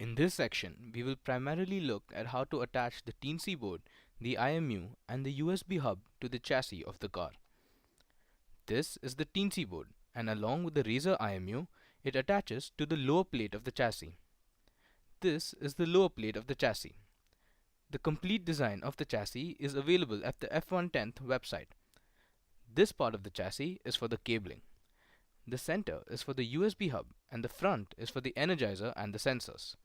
In this section, we will primarily look at how to attach the Teensy board, the IMU, and the USB hub to the chassis of the car. This is the Teensy board, and along with the Razer IMU, it attaches to the lower plate of the chassis. This is the lower plate of the chassis. The complete design of the chassis is available at the F110th website. This part of the chassis is for the cabling. The center is for the USB hub, and the front is for the energizer and the sensors.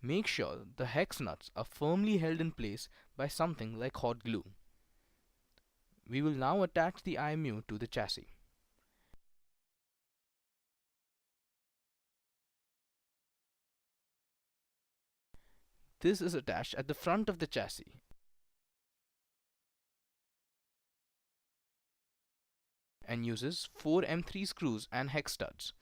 Make sure the hex nuts are firmly held in place by something like hot glue. We will now attach the IMU to the chassis. This is attached at the front of the chassis and uses 4 M3 screws and hex studs.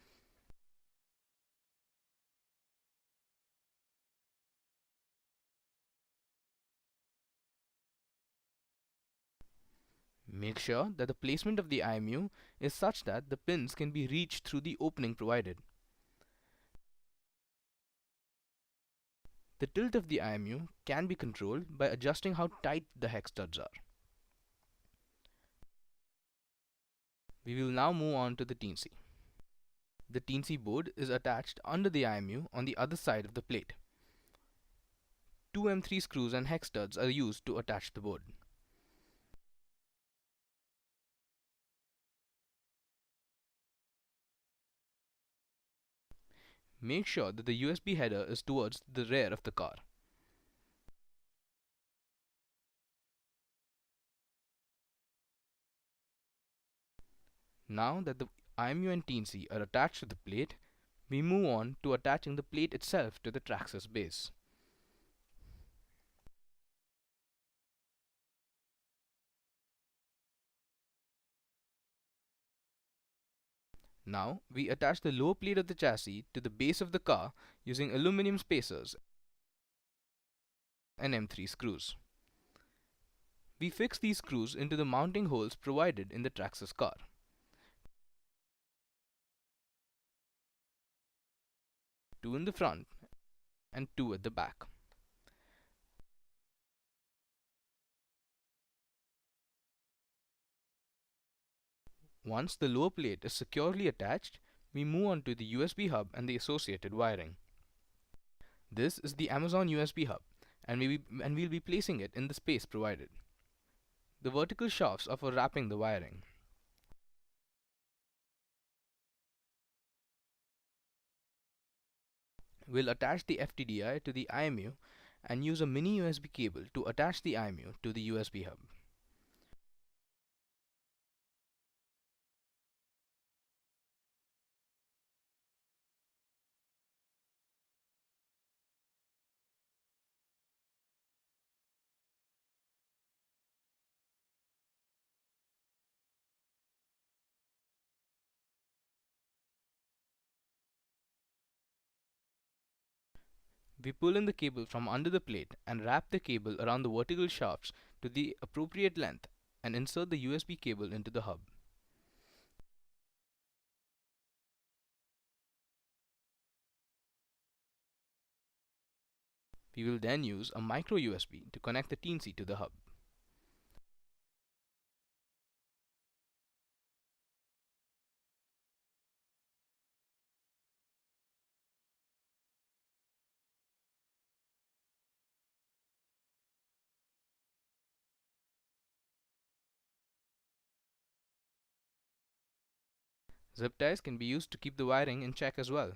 Make sure that the placement of the IMU is such that the pins can be reached through the opening provided. The tilt of the IMU can be controlled by adjusting how tight the hex studs are. We will now move on to the Teensy. The Teensy board is attached under the IMU on the other side of the plate. 2 M3 screws and hex studs are used to attach the board. Make sure that the USB header is towards the rear of the car. Now that the IMU and Teensy are attached to the plate, we move on to attaching the plate itself to the Traxxas base. Now, we attach the lower plate of the chassis to the base of the car using aluminum spacers and M3 screws. We fix these screws into the mounting holes provided in the Traxxas car. Two in the front and two at the back. Once the lower plate is securely attached, we move on to the USB hub and the associated wiring. This is the Amazon USB hub, and we'll be placing it in the space provided. The vertical shafts are for wrapping the wiring. We'll attach the FTDI to the IMU and use a mini USB cable to attach the IMU to the USB hub. We pull in the cable from under the plate and wrap the cable around the vertical shafts to the appropriate length and insert the USB cable into the hub. We will then use a micro USB to connect the Teensy to the hub. Zip ties can be used to keep the wiring in check as well.